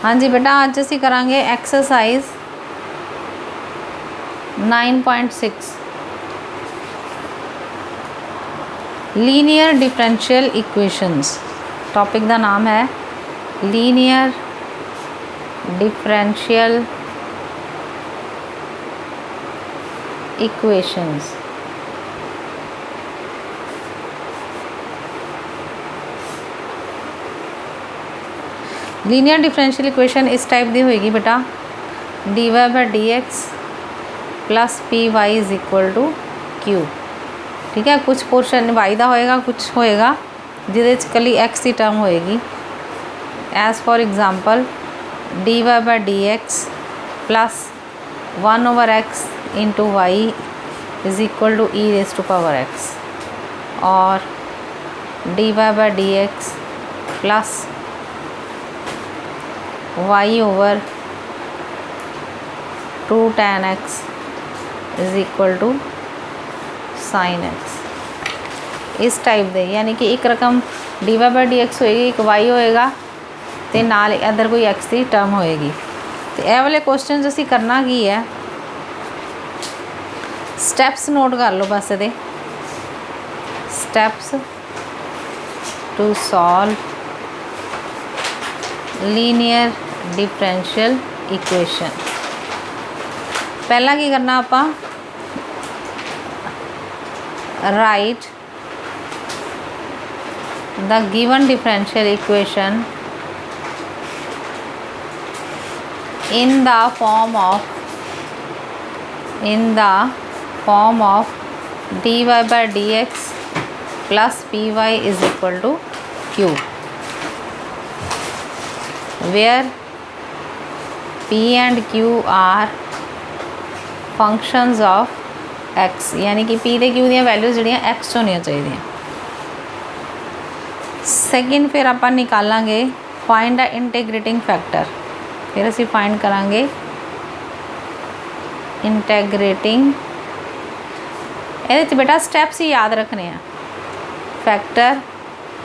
हाँ जी बेटा, आज असी करांगे exercise 9.6 linear differential equations. Topic का नाम है linear differential equations. Linear differential equation इस टाइप की होएगी बेटा, dy by dx plus p y is equal to q. ठीक है, कुछ पोर्शन y का होएगा, कुछ होएगा जिहदे कली x की टर्म होएगी। As for example dy by dx plus 1/x into y is equal to e raise to power x, और dy by dx plus y over 2 tan x is equal to sine x। इस type दे, यानी कि एक रकम dy by dx होएगी, एक y होएगा ते नाल इधर कोई x की टर्म होएगी। तो यह वाले क्वेश्चन असी करना की है, स्टैप्स नोट कर लो बस। ये steps to solve linear differential equation. पहला की करना आपा, right the given differential equation in the form of dy by dx plus py is equal to q, where p and q are functions of x, यानी कि p ते q the values जड़ियाँ x होनी चाहिए। Second फिर आप निकालांगे find the integrating factor. फिर असी find करांगे इंटैग्रेटिंग। ये बेटा स्टैप्स ही याद रखने हैं। Factor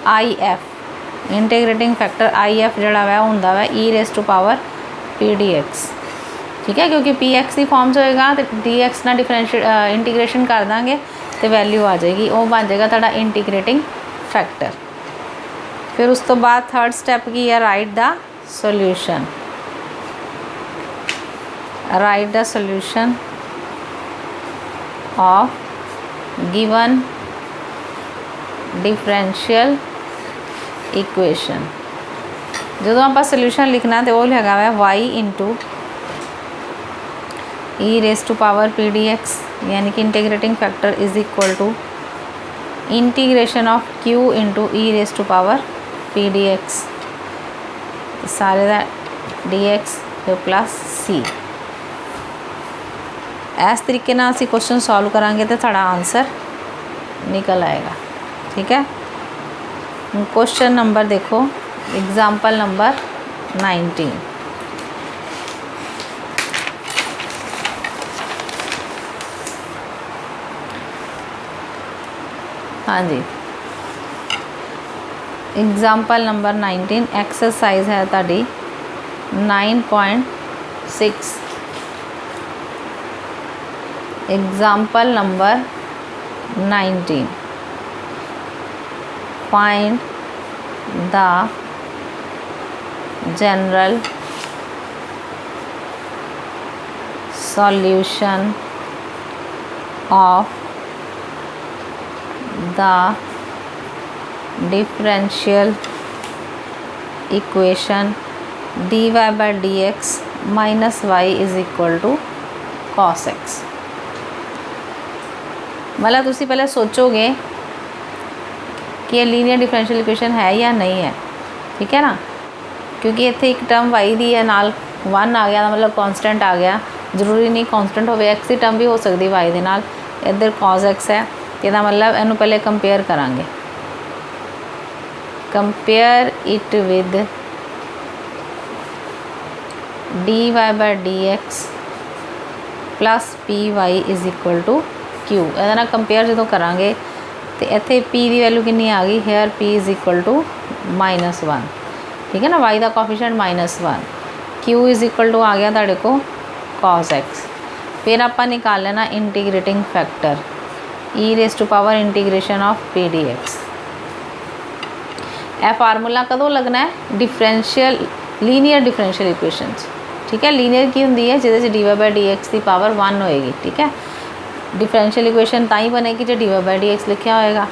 I F, integrating factor I F जड़ा वह होंदा वै e raise to power P D X. ठीक है, क्योंकि पी एक्स की फॉर्म से होएगा तो डी एक्स ना डिफरेंशियल इंटीग्रेशन कर देंगे तो वैल्यू आ जाएगी, वो बन जाएगा तुहाडा इंटीग्रेटिंग फैक्टर। फिर उस तो बाद थर्ड स्टैप की है right the solution. Write the solution of given differential equation। जो आप सोल्यूशन लिखना तो वो लगा हुआ है y into e raise to power P D x, यानी कि integrating factor is equal to integration of q into e raise to power P D x, सारे का डी एक्स प्लस सी। इस तरीके ना असी क्वेश्चन सॉल्व करांगे तो साड़ा आंसर निकल आएगा। ठीक है, क्वेश्चन नंबर देखो, एग्जाम्पल नंबर 19। हाँ जी, एग्जाम्पल नंबर 19 एक्सरसाइज है ताड़ी 9.6। Example number 19, find the general solution of the differential equation dy by dx minus y is equal to cos x। मतलब तुसी पहले सोचोगे कि ये लीनियर डिफरेंशियल इक्वेशन है या नहीं है। ठीक है ना, क्योंकि इत्थे एक टर्म y दी है नाल 1 आ गया, मतलब कॉन्सटेंट आ गया। जरूरी नहीं कॉन्सटेंट हो, x की टर्म भी हो सकती y दे नाल। इधर cos x है, इसका मतलब इनू पहले कंपेयर करांगे। Compare it with dy by dx plus p y is equal to q. ये कंपेयर जो करांगे तो इतने पी की वैल्यू कितनी आ गई, here P is equal to -1। ठीक है ना, वाई का coefficient -1 Q is equal to आ गया तुहाडे को cos x। फिर आपां निकाल लेना integrating factor e raise to power integration of P D X. यह फार्मूला कदों लगना है? डिफरेंशियल लीनियर डिफरेंशियल इक्वेशनस, ठीक है। लीनियर की होंगी है जिहदे D Y by D X की पावर 1 होएगी, ठीक है। डिफरेंशियल इक्वेशन तां ही बनेगी जो d Y by D x लिखा होएगा।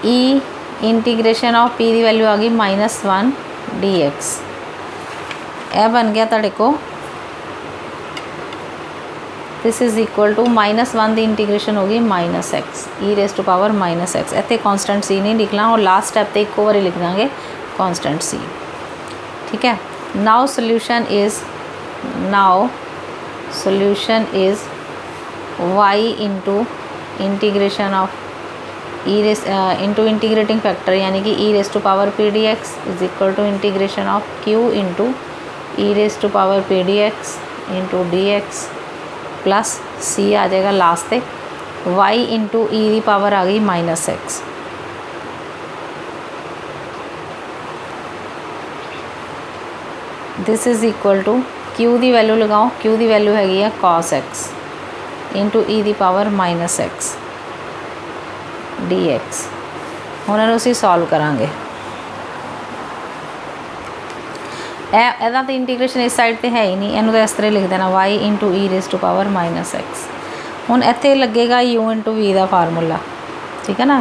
ई इंटीग्रेशन ऑफ पी की वैल्यू आ गई -1 डी एक्स। यह बन गया तुहाडे को दिस इज़ इक्वल टू -1 की इंटीग्रेशन होगी -x e raise to power -x। इतने कॉन्सटेंट सी नहीं लिखना और लास्ट स्टैप पे एक बार लिख देंगे कॉन्सटेंट सी, ठीक है। Now solution is y into integration of e raise into integrating factor यानी कि e raise to power P D X is equal to integration of q into e raise to power P D X into D x plus C आ जाएगा last पे y into ई की power आ गई -x। This is equal to q की value लगाओ, q की value हैगी है cos x इंटू ई की पावर -x dx। हुण इहनूं असीं सॉल्व करांगे। ਇਹਦਾ तो इंटीग्रेशन इस साइड तो है ही नहीं, इनू तो इस तरह लिख देना y into e raise to power -x। हुण इत्थे लगेगा u इंटू v का फार्मूला, ठीक है ना,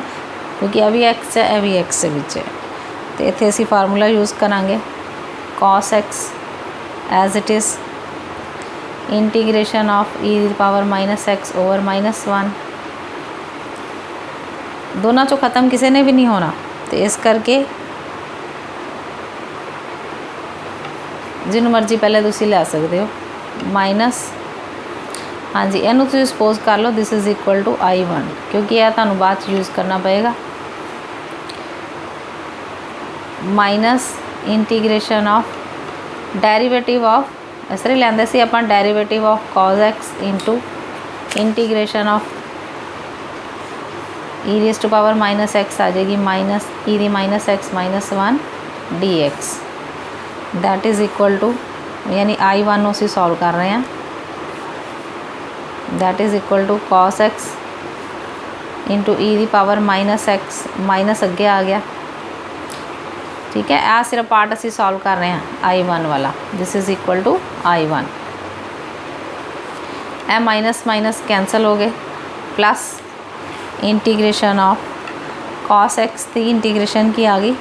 क्योंकि यह भी x है यह भी x है विच है, तो इत्थे असीं फार्मूला यूज़ करांगे cos x as it is integration of e दी पावर -x ओवर -1। दोनों चो ख़त्म किसी ने भी नहीं होना, तो इस करके जिन्हों मर्जी पहले तुसी लै सकते हो माइनस, हाँ जी, इनू तुसीं सपोज कर लो this is equal to I1 क्योंकि यह तुहानूं बाद च यूज़ करना पएगा। Minus integration of derivative of इस तरह लैंदे सी आपां derivative of cos x into integration of e raise to power -x आ जाएगी माइनस ई दी -x -1 dx। That is equal to यानी I1 उसी सॉल्व कर रहे हैं, that is equal to cos x into e दी पावर -x माइनस अगे आ गया, ठीक है। आ सिर्फ पार्ट असी सॉल्व कर रहे हैं I1 वाला, this is equal to I1। ए माइनस माइनस कैंसल हो गए, plus integration of cos x की इंटीग्रेशन की आ गई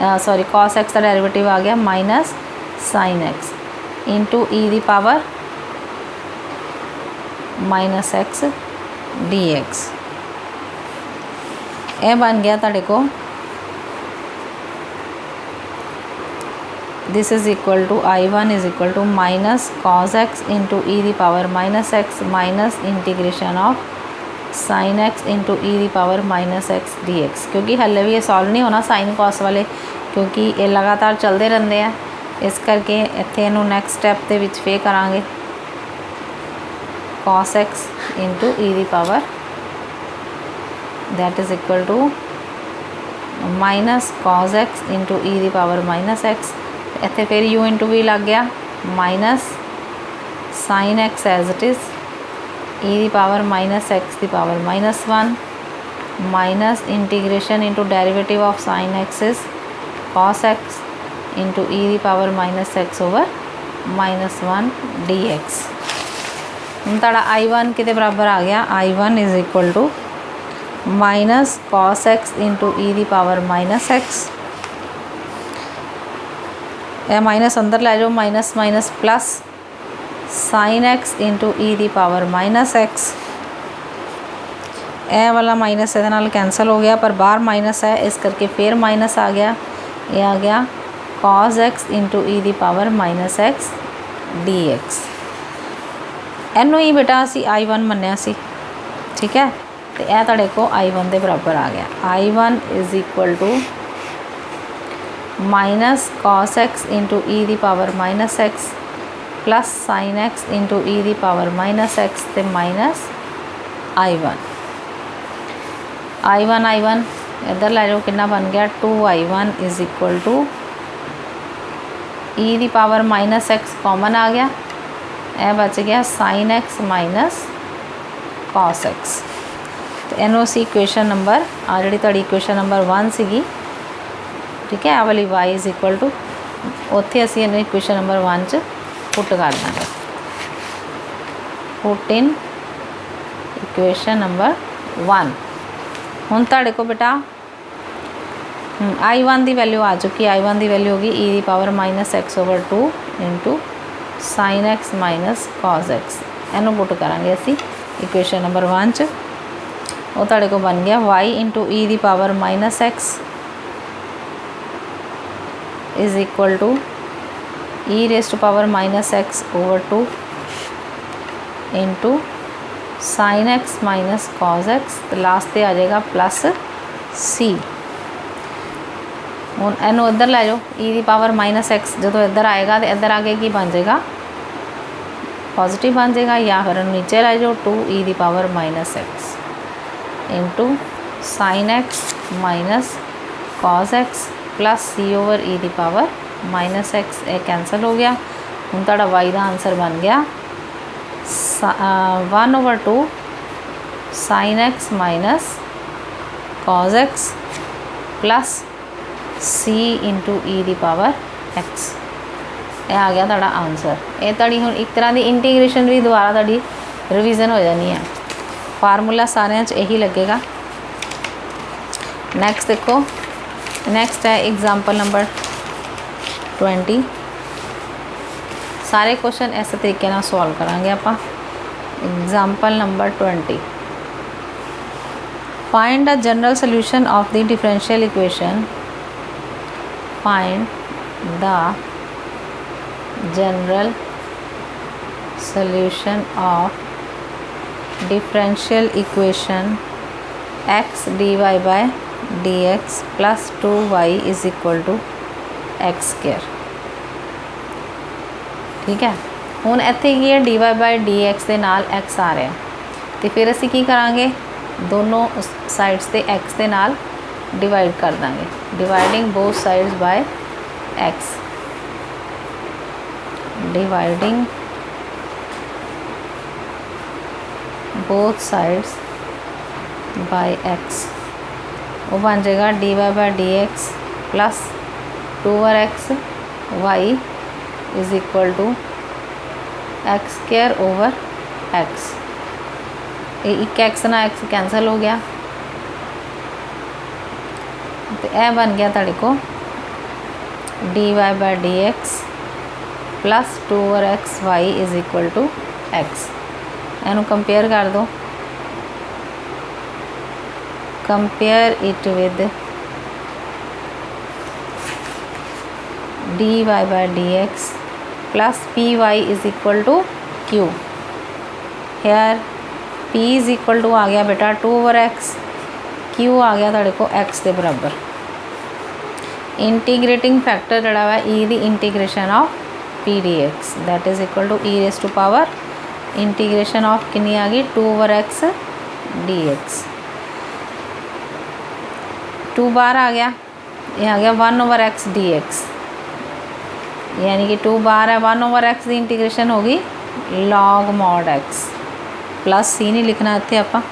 सॉरी cos x का डेरिवेटिव आ गया minus sin x into e दी पावर -x dx। यह बन गया तुहाडे को this is equal to I1 is equal to minus cos x into e दी power -x minus integration of sin x into e दी पावर -x dx। क्योंकि हले भी ये सॉल्व नहीं होना sin cos वाले, क्योंकि ये लगातार चलते रहते हैं, इस करके इत्थे इनू नैक्सट स्टैप के विच फिर करांगे cos x इंटू ई दी power that is equal to minus cos x into e दी पावर -x। इत्थे फिर u इंटू v लग गया minus sin x as it is e दी पावर -x दी power -1 minus integration into derivative of sin x is cos x into e दी power -x over -1 dx। हम ताड़ा I1 किते बराबर आ गया, I1 is equal to minus cos x into e दी पावर -x। यह माइनस अंदर लै जाओ, minus minus plus sin x into e दी पावर -x। यह वाला माइनस ये नाल कैंसल हो गया, पर बाहर माइनस है इस करके फिर माइनस आ गया, ये आ गया cos x इंटू ई दी पावर -x dx। इनू ही बेटा असी I1 मन्निया सी, ठीक है, तो यह तुहाडे को I1 के बराबर आ गया। I1 is equal to minus cos x into e दी power -x plus sin x into e दी पावर -x ते माइनस I1 इधर लै जाओ, कितना बन गया 2I1 is equal to e दी पावर माइनस एक्स कॉमन आ गया, यह बच गया sine x minus cos x. तो इनू असी इक्वेशन नंबर आ जी तुहाडी इक्वेशन नंबर 1 सीगी, ठीक है, आ वाली y इज इक्वल टू उत्थे असी इन्हें इक्वेशन नंबर 1 च पुट कर देंगे, पुट इन इक्वेशन नंबर 1। हुण तुहाडे को बेटा I1 की वैल्यू आ चुकी, I1 की वैल्यू होगी ई दी power minus x over 2 into sine x minus cos X. इनू पुट करांगे असी इक्वेशन नंबर 1 च, वो तुहाडे को बन गया y इंटू ई दी power minus x is equal to e raise to power minus x over 2 into sine x minus cos x, तो लास्ट पे आ जाएगा प्लस सी। हुण इनू इधर लै जाओ, ई दी पावर माइनस एक्स जो इधर आएगा तो इधर आगे की बन जाएगा पॉजिटिव बन जाएगा, या फिर नीचे लै जाओ 2 ई दी power minus X into sine x minus cos x plus सी ओवर ई दी पावर माइनस एक्स। ये कैंसल हो गया। हुण तुहाडा वाई का आंसर बन गया 1 over 2 sine x minus cos x plus c into e दी पावर एक्स। ये आ गया तुहाडा आंसर। ये तुहाडी हुण एक तरह की इंटीग्रेशन भी दोबारा तुहाडी रिविजन हो जानी है। फार्मूला सारे यही लगेगा। नैक्सट देखो, नैक्सट है एग्जाम्पल नंबर 20। सारे क्वेश्चन इस तरीके नाल सॉल्व करांगे आपां। Example number 20, find the general solution of the differential equation. Find the general solution of differential equation x dy by dx plus 2y is equal to x square. ठीक है, हुण इत्थे की है dy by dx के नाल x आ रहा, तो फिर असी की करांगे, दोनों साइड्स से x के नाल डिवाइड कर देंगे, dividing both sides by x, dividing both sides by x। वो बन जाएगा dy by D x plus 2x y is equal to x square over x। एक एक्स ना एक्स कैंसल हो गया, तो यह बन गया तुहाडे को dy by D x plus 2x y is equal to x। इनू कंपेयर कर दो, compare it with dy by D x plus p y is equal to Q. Here p is equal to आ गया बेटा 2 over x, q आ गया तुहाडे को x के बराबर। इंटीग्रेटिंग फैक्टर जड़ा वा e दी integration of p d x that is equal to e raise to power integration of कितनी आ गई 2 ओवर x डी एक्स। 2 बार आ गया, ये आ गया 1 ओवर x डी एक्स, यानी कि 2 बार है 1 ओवर x की इंटीग्रेशन होगी लॉग मॉड x प्लस सी नहीं लिखना इतने आप।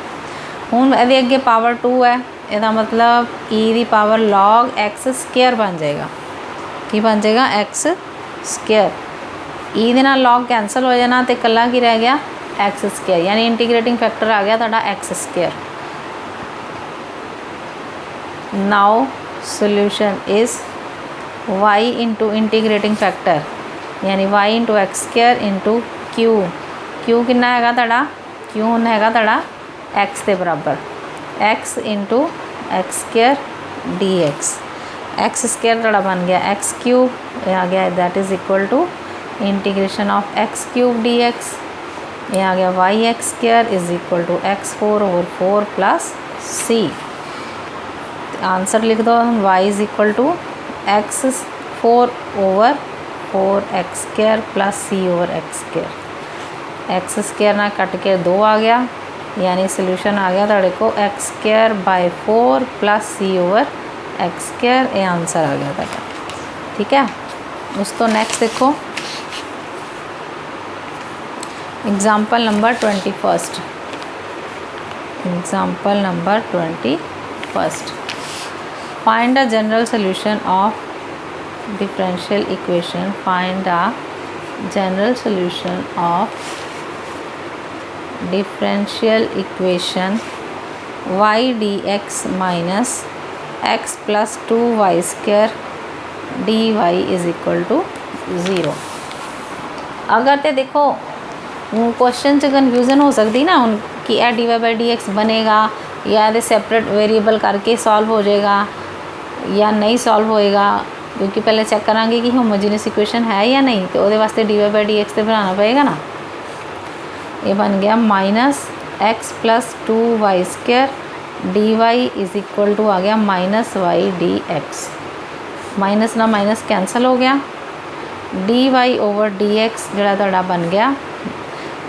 हुण ये अगे पावर 2 है, यदा मतलब e की पावर लॉग x स्केयर बन जाएगा। की बन जाएगा x स्केयर, e दे नाल लॉग कैंसल हो जाना, तो कला की रह गया x स्केयर, यानी इंटीग्रेटिंग फैक्टर आ गया तुहाडा x square. Now solution is y into integrating factor, यानी y into x square into Q. Q कितना है तुहाडा, क्यू है तुहाडा x के बराबर, x into x square d x. X square तुहाडा बन गया एक्स क्यूब, ये आ गया that is equal to integration of x cube d x. ये आ गया y x square is equal to x 4 over 4 plus c. Answer लिख दो, y is equal to x 4 over 4 x square plus C over x square. X square ना कट के 2 आ गया, यानी सोल्यूशन आ गया तुहाडे को x square by 4 plus C over x square. ये आंसर आ गया तुहाडा। ठीक है, उस तो नेक्स्ट देखो example number 21। Example number 21, find a general solution of differential equation. Find a general solution of differential equation y dx minus x plus 2y square dy is equal to 0। अगर तो देखो क्वेश्चन च confusion हो सकती ना हूँ कि यह dy बाई डी एक्स बनेगा या ये सैपरेट वेरीएबल करके सॉल्व हो जाएगा या नहीं सॉल्व होएगा, क्योंकि पहले चेक करांगे कि होमोजीनियस इक्वेशन है या नहीं। तो वो वास्ते dy बाई डी एक्स तो बनाना पड़ेगा ना। ये बन गया minus X plus 2y square D Y is equal to आ गया minus Y D X. Minus ना माइनस कैंसल हो गया, D Y over D X जोड़ा तुहाडा बन गया,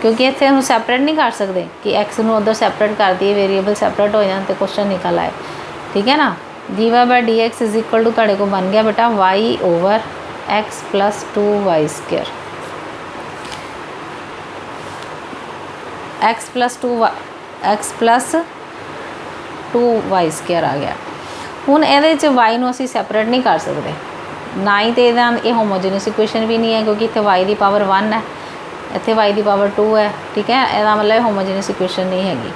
क्योंकि इत्थे हम सैपरेट नहीं कर सकते कि एक्स नूं उधर सैपरेट कर दिए, वेरीएबल सैपरेट हो जाए तो क्वेश्चन निकल आए। ठीक है ना। D Y by D X is equal to तुहाडे को बन गया बेटा Y over X plus 2y square. X plus 2y square आ गया। हुण इहदे च y नूं असीं सैपरेट नहीं कर सकते, ना ही तो ये होमोजीनियस इक्वेशन भी नहीं है, क्योंकि इत्थे y की पावर 1 है, इत्थे y की पावर 2 है। ठीक है, इसका मतलब होमोजीनियस इक्वेशन नहीं हैगी।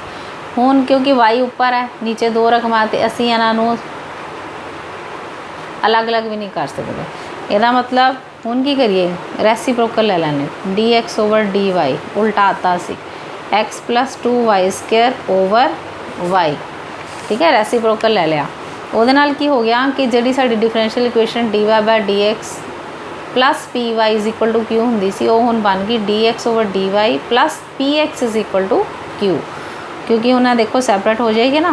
हुण क्योंकि y ऊपर है, नीचे दो रकमां ते असीं इन्हां नूं अलग अलग भी नहीं कर सकते। इसका मतलब हुण की करिए, रेसिप्रोकल ले लैने, D x over D Y उल्टाता सी X plus 2y square over y। ठीक है, रेसिप्रोकल ले लिया। ਉਹਦੇ ਨਾਲ ਕੀ ਹੋ ਗਿਆ कि ਜਿਹੜੀ ਸਾਡੀ differential equation d Y by D x plus p y is equal to q होंगी सी, वो हुण बन गई d x over D y plus p x is equal to q, क्योंकि उन्हें देखो सैपरेट हो जाएगी ना।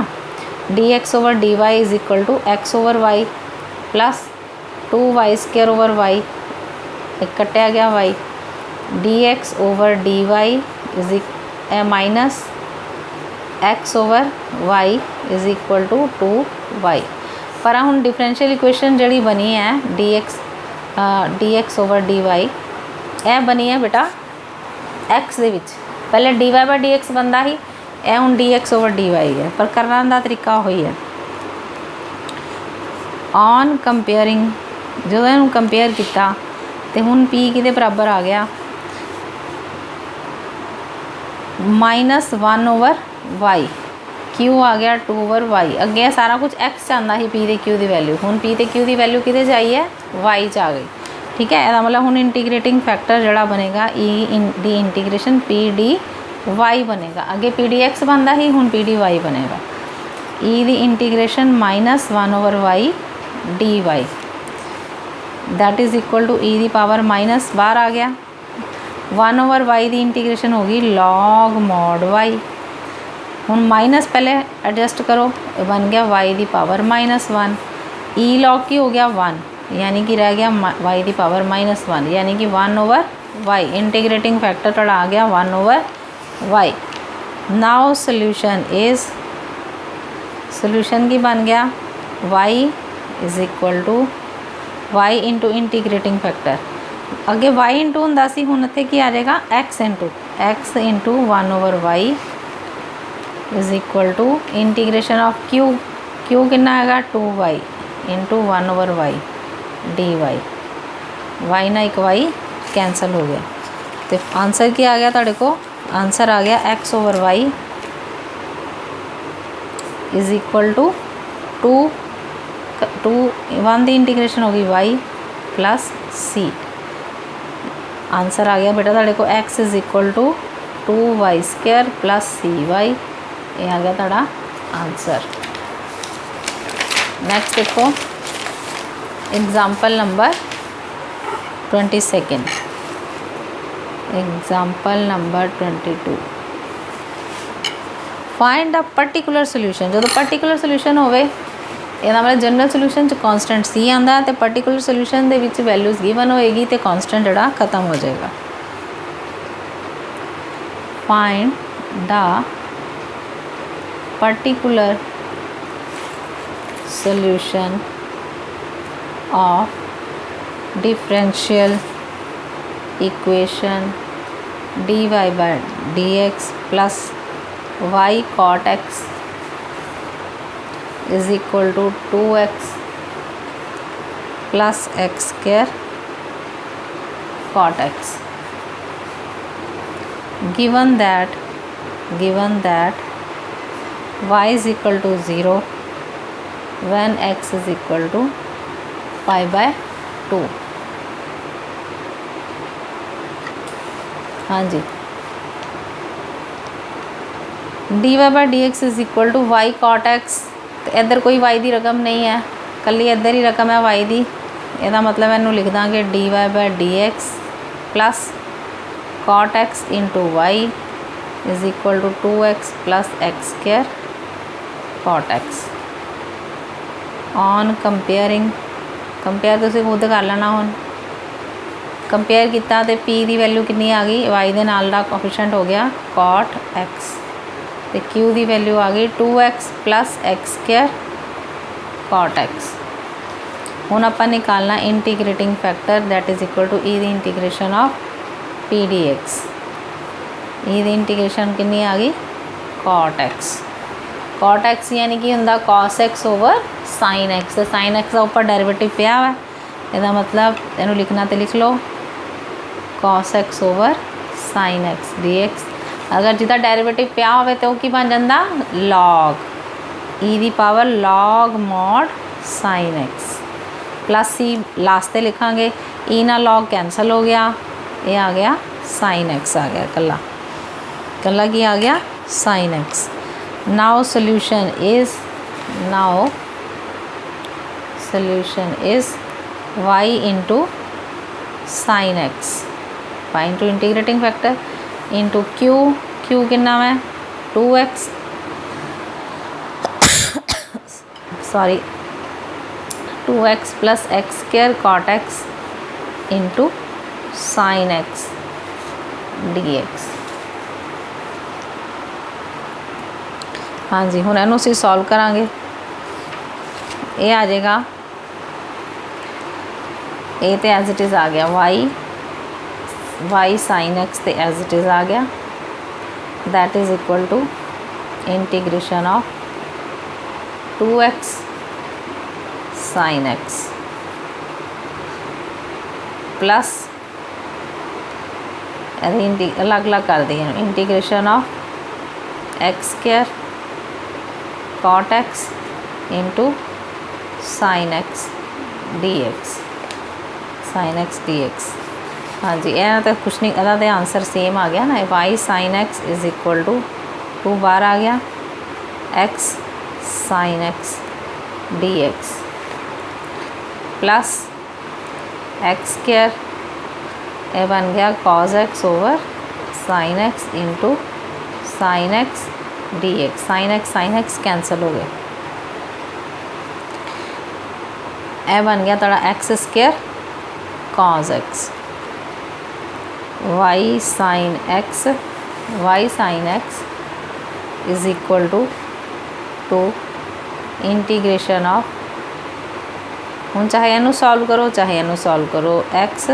D x over D Y is equal to x over y plus 2y square over y, एक कटिया गया y, D x over D Y is minus x over y is equal to 2y। पर हुण differential equation जी बनी है d x over D y, यह बनी है बेटा एक्स दे विच। पहले d Y by D x बनता ही, यह हुण d x over D y है, पर करने का तरीका वही है। ऑन कंपेयरिंग जो इन्हूं कंपेयर किया तो हुण पी किहदे बराबर आ गया -1 ओवर वाई, क्यू आ गया 2 ओवर वाई। अगे सारा कुछ एक्स चाहता ही पी क्यू की वैल्यू, हुण पी ते क्यू की वैल्यू किहदे च आई है वाई च आ गई। ठीक है, इसका मतलब हुण इंटीग्रेटिंग फैक्टर जोड़ा बनेगा डी इंटीग्रेशन पी डी वाई बनेगा। अगे पी डी एक्स बनता ही, हुण पी डी वाई बनेगा। ई दी integration -1 over Y D Y that is equal to e दी पावर माइनस बाहर आ गया, 1 ओवर वाई दी इंटीग्रेशन होगी लॉग मॉड वाई। हुण माइनस पहले एडजस्ट करो, बन गया वाई दी पावर -1, ई लॉग की हो गया 1, यानी कि रह गया वाई दी पावर -1, यानी कि 1 ओवर वाई। इंटीग्रेटिंग फैक्टर थोड़ा आ गया 1 over y. Now solution is, solution की बन गया y is equal to y into integrating factor. अगे वाई इंटू होंदा सी, हुण इत्थे की आ जाएगा x into 1 over y is equal to integration of Q कितना है 2y into 1 over Y D y ना एक वाई कैंसल हो गया। तो आंसर क्या आ गया तुहाडे को, आंसर आ गया x over y is equal to 1 की इंटीग्रेशन होगी वाई प्लस सी। आंसर आ गया बेटा तुहाडे को x is equal to 2y square plus cy, ये आ गया तुहाडा आंसर। नेक्स्ट देखो example number 22, example number 22, find a particular solution. जो पर्टिकुलर सोल्यूशन होवे, ਇਹਦਾ मतलब जनरल सोल्यूशन च कॉन्स्टेंट सी आंदा है, तो पर्टिकुलर सोल्यूशन दे विच वैल्यूज़ गिवन होएगी तो कॉन्स्टेंट जड़ा खत्म हो जाएगा। Find the particular solution of differential equation dy by dx plus y cot x is equal to 2x plus x square cot x. Given that y is equal to 0 when x is equal to pi by 2. हाँ जी, dy by dx is equal to y cot x. तो इधर कोई y की रकम नहीं है, कली इधर ही रकम है y की. ਇਹਦਾ मतलब इनू लिख देंगे dy by dx plus cot x into y is equal to 2x plus x square cot x. On compare तुसीं खुद कर लेना. हुण कंपेयर किया तो p की वैल्यू कितनी आ गई, y के नाल दा कोफिशिएंट हो गया cot x, तो q की वैल्यू आ गई 2x plus x square cot x. हुण आपां निकालना integrating factor that is equal to e दी integration of P D x. E दी इंटीग्रेशन कितनी आ गई cot x. cot x यानी कि हुंदा cos x over sin x. तो sin x का ऊपर डेरिवेटिव पिया है, इसका मतलब इनू लिखना तो लिख लो cos x over sin x dx. अगर जिदा डेरिवेटिव पिया हो तो की बन जाता log ई दी power log mod sin x plus c last ते लिखांगे. ई ना log कैंसल हो गया, ये आ गया sin x आ गया, कला की आ गया sin x. Now solution is y into sin x, y into integrating factor into q कितना है 2x sorry 2x plus x square cot x into sin x dx. हाँ जी, हुण इहनूं असीं सॉल्व करांगे. ये आ जाएगा, ये तो एज इट इज़ आ गया y sin x तो एज इट इज़ आ गया, that is equal to integration of 2x sin x plus अलग अलग कर दिए integration of x square cot x into sin x dx. हाँ जी, यह तो कुछ नहीं, अदा तो आंसर सेम आ गया ना. y sin x is equal to 2 बार आ गया x sin x dx plus x square, ये बन गया cos x over sin x into sin x dx. sin x cancel हो गया, यह बन गया थोड़ा x square cos x. y sin x is equal to integration of, हूँ चाहे इनू सॉल्व करो चाहे इनू सॉल्व करो, x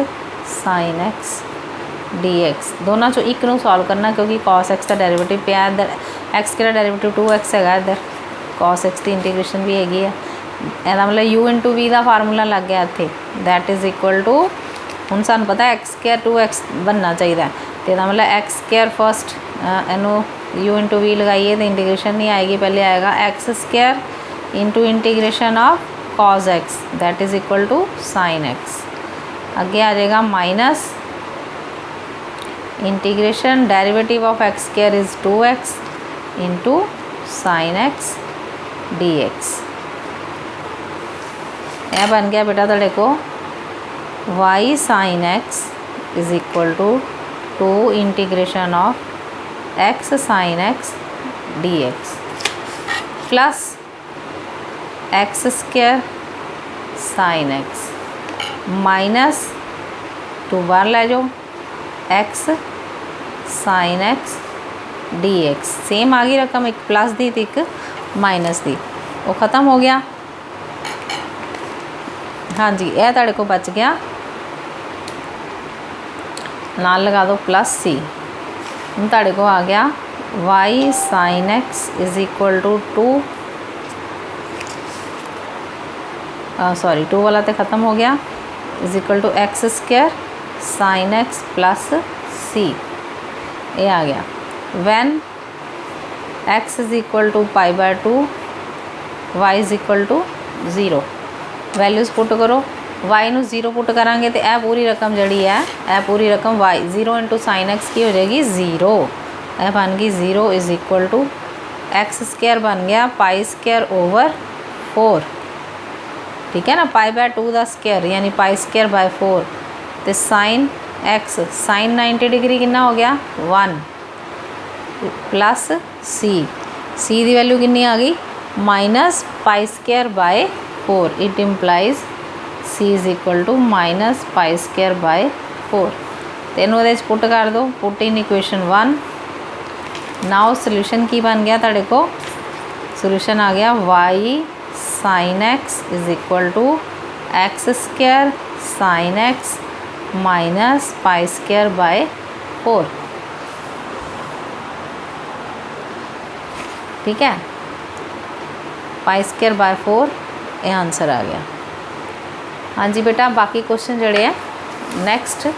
sin x dx. दोनों चो एक नू सॉल्व करना क्योंकि cos x का डेरिवेटिव पिया इधर, x का डेरिवेटिव 2x है इधर, cos x की इंटीग्रेशन भी हैगी है. ਇਹਦਾ मतलब u इंटू v का फार्मूला लग गया इत्थे, दैट इज़ इक्वल टू हुण सानू पता है x स्क्वायर 2x बनना चाहिए, तो ਇਹਦਾ मतलब x स्क्वायर फर्स्ट इनू u इंटू v लगाइए तो इंटीग्रेशन नहीं आएगी, पहले आएगा x स्क्वायर into integration of cos x that is equal to sin x. आगे आ जाएगा minus integration derivative of x स्क्वायर is 2x into sin x dx. यह बन गया बेटा तेरे को y sin x is equal to integration of x sin x dx plus x square sin x minus 2 बार ले जाओ x sin x dx. Same आ गई रकम, एक प्लस दी थी एक माइनस दी, वो ख़त्म हो गया. हाँ जी, यह तेरे को बच गया नाल लगा दो प्लस सी। हम तुहाडे को आ गया y sin x is equal to 2 sorry 2 वाला तो ख़त्म हो गया, is equal to x square sine x plus c, ये आ गया। When x is equal to π/2 y is equal to 0, values put करो। y नू 0 पुट करांगे तो यह पूरी रकम जड़ी है, यह पूरी रकम y 0 इंटू साइन एक्स की हो जाएगी 0, यह बन गई 0 is equal to x square बन गया पाई स्क्वायर ओवर 4, ठीक है ना, π/2 का स्क्वायर यानी पाई स्क्वायर बाय 4, तो साइन एक्स साइन 90 डिग्री कितना हो गया 1 प्लस सी की वैल्यू कितनी आ गई minus pi square by 4, it implies c is equal to minus pi square by 4। तेनों ये पुट कर दो, put in equation 1। Now solution की बन गया तुहाडे को, सोल्यूशन आ गया y sine x is equal to x square sine x minus pi square by 4, ठीक है, पाई स्क्वायर बाय 4 ये आंसर आ गया। हाँ जी बेटा, बाकी क्वेश्चन जड़े हैं नैक्सट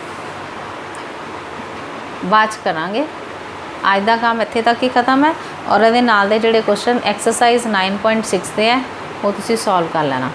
बाद करांगे। अज का काम इत्थे तक ही ख़त्म है और ये नाल दे जिहड़े क्वेश्चन एक्सरसाइज 9.6 दे है वो तुसीं सॉल्व कर लेना।